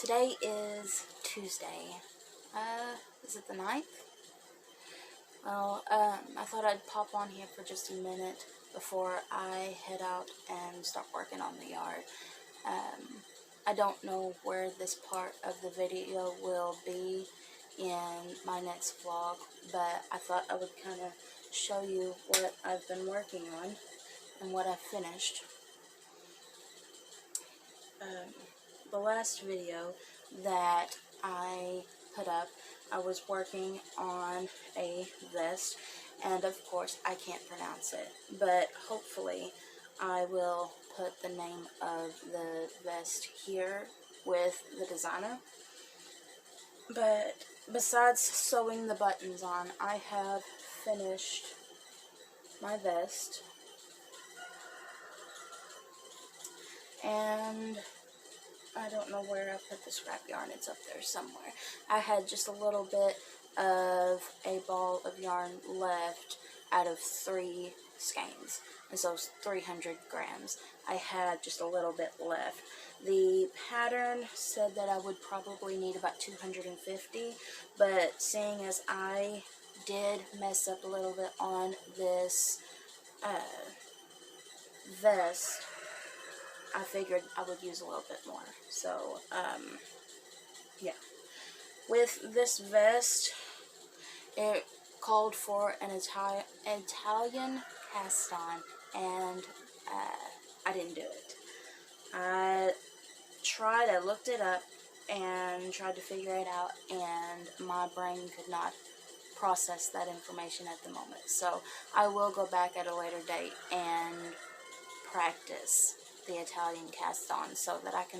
Today is Tuesday. Is it the 9th? Well, I thought I'd pop on here for just a minute before I head out and start working on the yard. I don't know where this part of the video will be in my next vlog, but I thought I would kind of show you what I've been working on and what I've finished. The last video that I put up, I was working on a vest, and of course I can't pronounce it, but hopefully I will put the name of the vest here with the designer. But besides sewing the buttons on, I have finished my vest, and I don't know where I put the scrap yarn. It's up there somewhere. I had just a little bit of a ball of yarn left out of 3 skeins, and so it's 300 grams. I had just a little bit left. The pattern said that I would probably need about 250, but seeing as I did mess up a little bit on this vest, I figured I would use a little bit more. So, yeah. With this vest, it called for an Italian cast-on, and I didn't do it. I looked it up and tried to figure it out, and my brain could not process that information at the moment. So I will go back at a later date and practice the Italian cast-on so that I can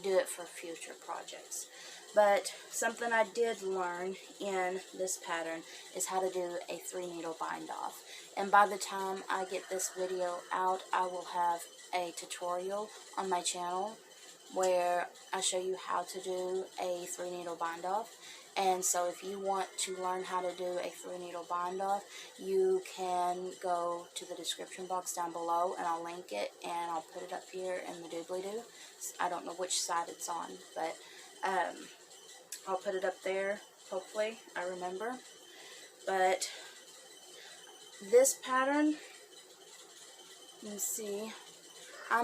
do it for future projects. But something I did learn in this pattern is how to do a 3-needle bind-off. And by the time I get this video out, I will have a tutorial on my channel where I show you how to do a 3-needle bind-off. And so if you want to learn how to do a 3-needle bind-off, you can go to the description box down below, and I'll link it, and I'll put it up here in the doobly-doo. I don't know which side it's on, but I'll put it up there, hopefully, I remember. But this pattern, you can see, I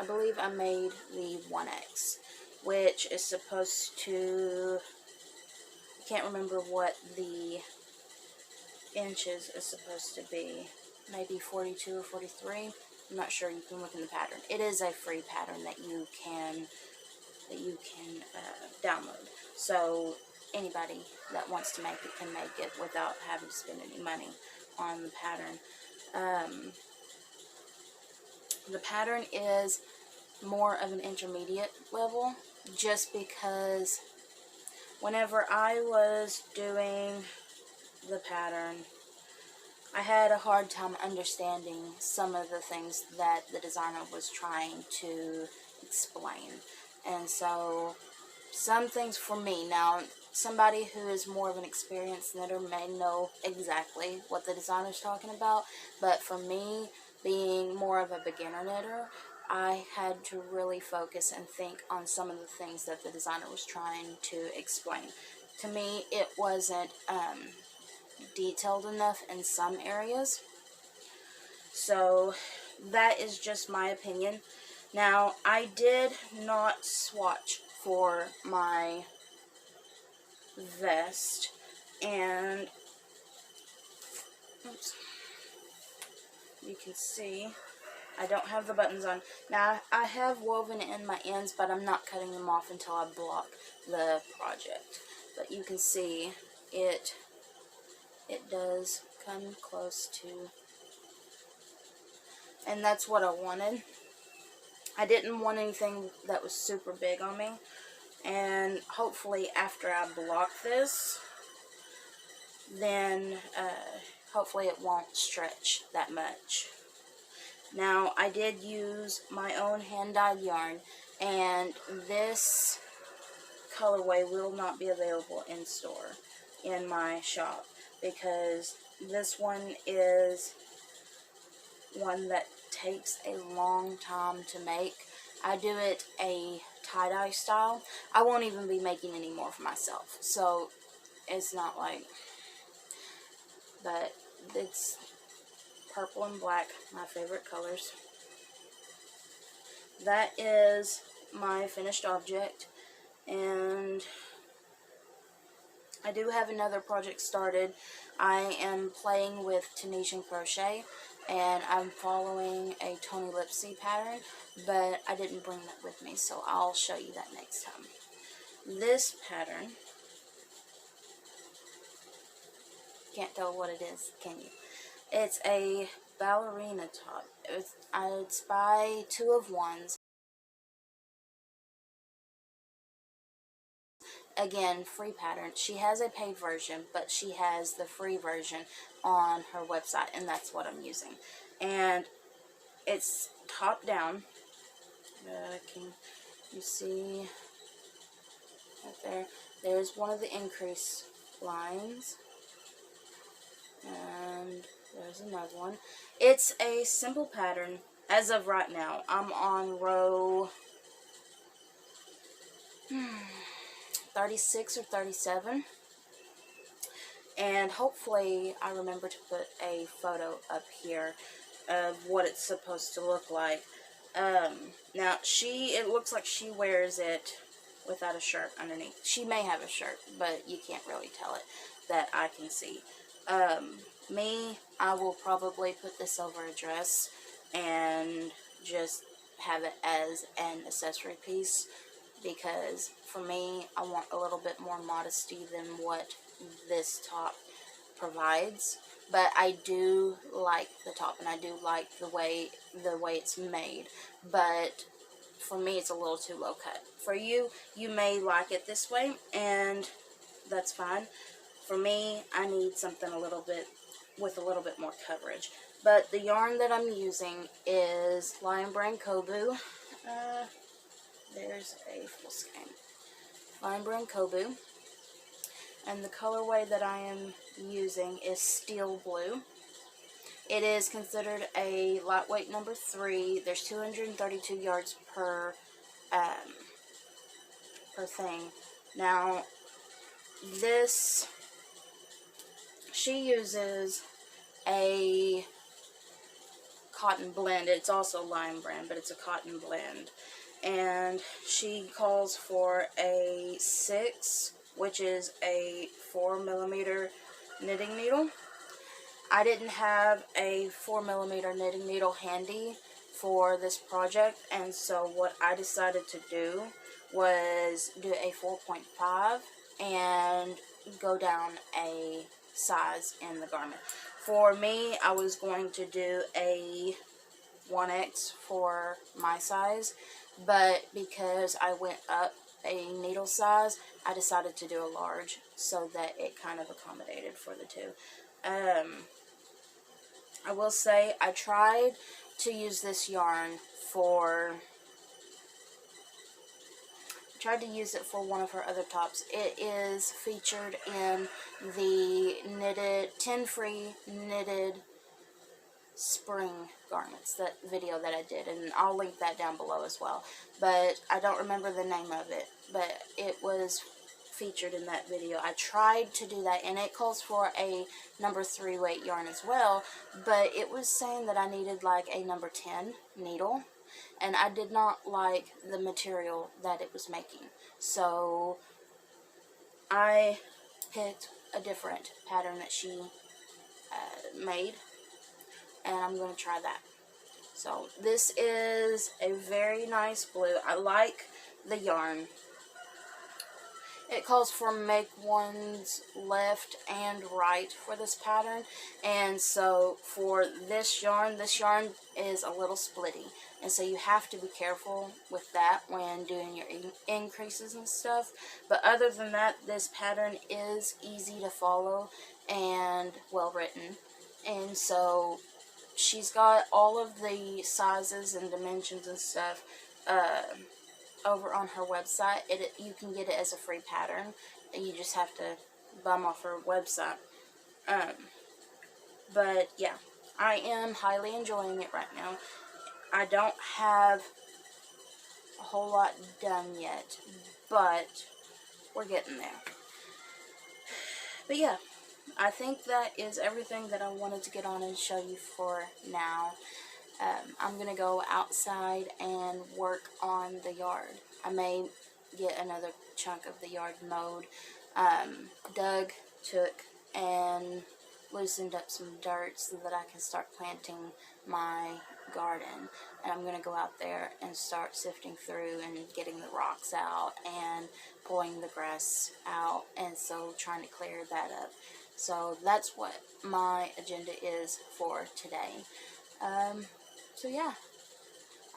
believe I made the 1X, which is supposed to, I can't remember what the inches is supposed to be, maybe 42 or 43, I'm not sure. You can look in the pattern. It is a free pattern that you can download, so anybody that wants to make it can make it without having to spend any money on the pattern. The pattern is more of an intermediate level, just because whenever I was doing the pattern, I had a hard time understanding some of the things that the designer was trying to explain. And so some things for me, now somebody who is more of an experienced knitter may know exactly what the designer's talking about, but for me, being more of a beginner knitter, I had to really focus and think on some of the things that the designer was trying to explain. To me, it wasn't detailed enough in some areas. So that is just my opinion. Now, I did not swatch for my vest, and oops, you can see I don't have the buttons on. Now, I have woven in my ends, but I'm not cutting them off until I block the project. But you can see it does come close to, and that's what I wanted. I didn't want anything that was super big on me, and hopefully after I block this, then hopefully it won't stretch that much. Now, I did use my own hand-dyed yarn, and this colorway will not be available in store in my shop, because this one is one that takes a long time to make. I do it a tie-dye style. I won't even be making any more for myself, so it's not like, but it's purple and black, my favorite colors. That is my finished object, and I do have another project started. I am playing with Tunisian crochet, and I'm following a Tony Lipsy pattern, but I didn't bring that with me, so I'll show you that next time. This pattern, can't tell what it is, can you? It's a ballerina top. It's by 2 of 1s. Again, free pattern. She has a paid version, but she has the free version on her website, and that's what I'm using. And it's top down. Can you see right there? There's one of the increase lines, and there's another one. It's a simple pattern. As of right now, I'm on row 36 or 37, and hopefully I remember to put a photo up here of what it's supposed to look like. Now it looks like she wears it without a shirt underneath. She may have a shirt, but you can't really tell it that I can see. Me, I will probably put this over a dress and just have it as an accessory piece, because for me, I want a little bit more modesty than what this top provides. But I do like the top, and I do like the way it's made. But for me, it's a little too low cut. For you, you may like it this way, and that's fine. For me, I need something with a little bit more coverage. But the yarn that I'm using is Lion Brand Kobu. There's a full skein. Lion Brand Kobu. And the colorway that I am using is Steel Blue. It is considered a lightweight number 3. There's 232 yards per thing. Now, she uses a cotton blend. It's also Lion Brand, but it's a cotton blend. And she calls for a 6, which is a 4mm knitting needle. I didn't have a 4mm knitting needle handy for this project, and so what I decided to do was do a 4.5 and go down a size in the garment. For me, I was going to do a 1X for my size, but because I went up a needle size, I decided to do a large so that it kind of accommodated for the two. I will say I tried to use this yarn for one of her other tops. It is featured in the knitted 10 free knitted spring garments, that video that I did, and I'll link that down below as well. But I don't remember the name of it, but it was featured in that video. I tried to do that, and it calls for a number 3 weight yarn as well, but it was saying that I needed like a number 10 needle, and I did not like the material that it was making, so I picked a different pattern that she made, and I'm going to try that. So this is a very nice blue. I like the yarn. It calls for make one's left and right for this pattern, and so for this yarn is a little splitty, and so you have to be careful with that when doing your increases and stuff. But other than that, this pattern is easy to follow and well written, and so she's got all of the sizes and dimensions and stuff over on her website. You can get it as a free pattern, and you just have to bum off her website. But yeah, I am highly enjoying it right now. I don't have a whole lot done yet, but we're getting there. But yeah, I think that is everything that I wanted to get on and show you for now. I'm going to go outside and work on the yard. I may get another chunk of the yard mowed. Doug took and loosened up some dirt so that I can start planting my garden. And I'm going to go out there and start sifting through and getting the rocks out and pulling the grass out, and so trying to clear that up. So that's what my agenda is for today. So yeah,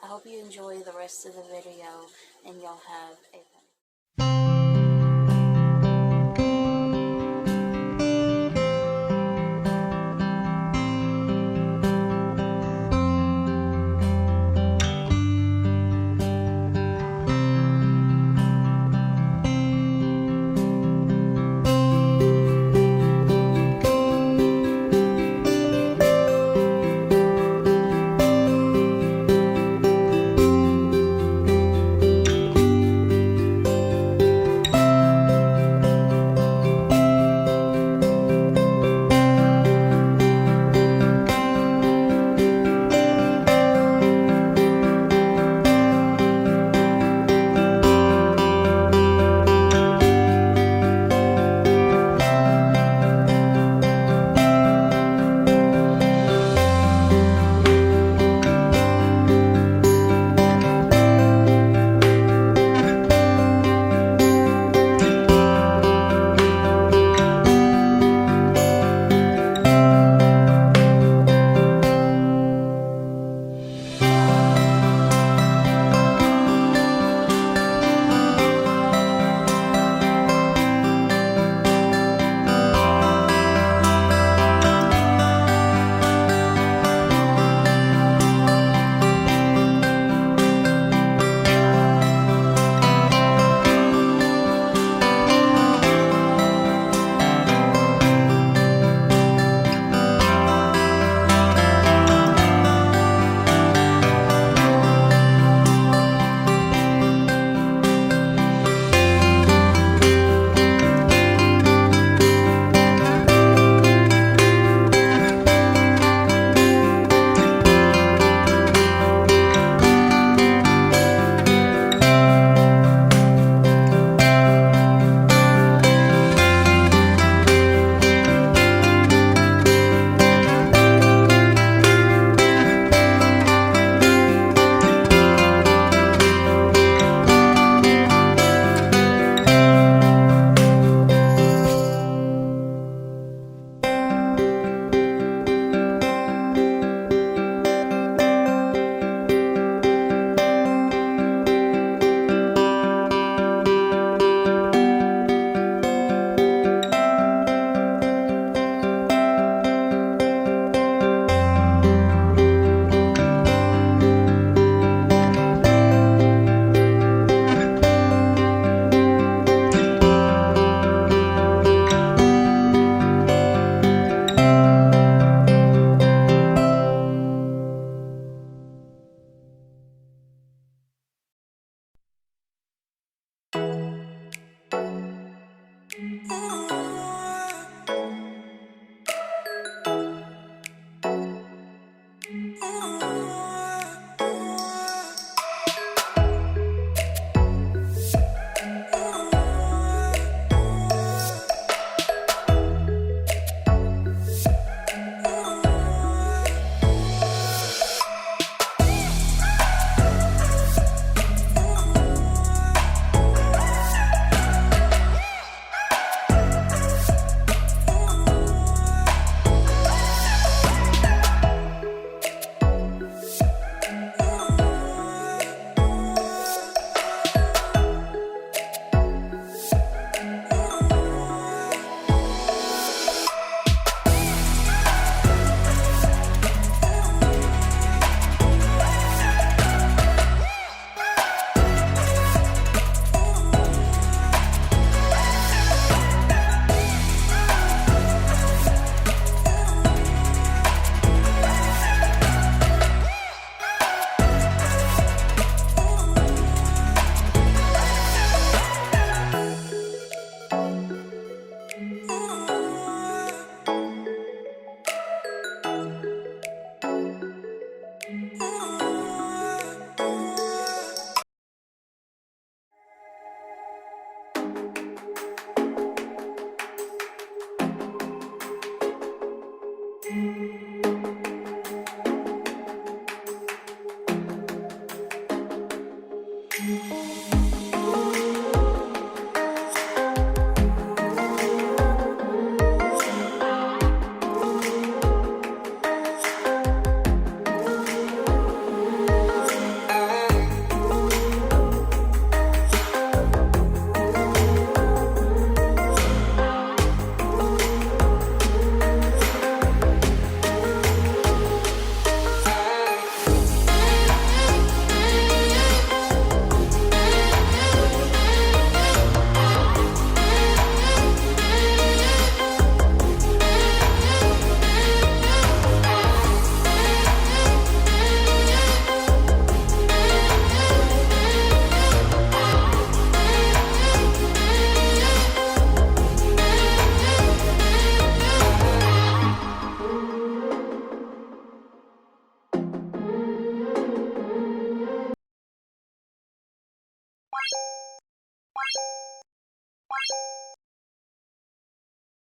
I hope you enjoy the rest of the video, and y'all have a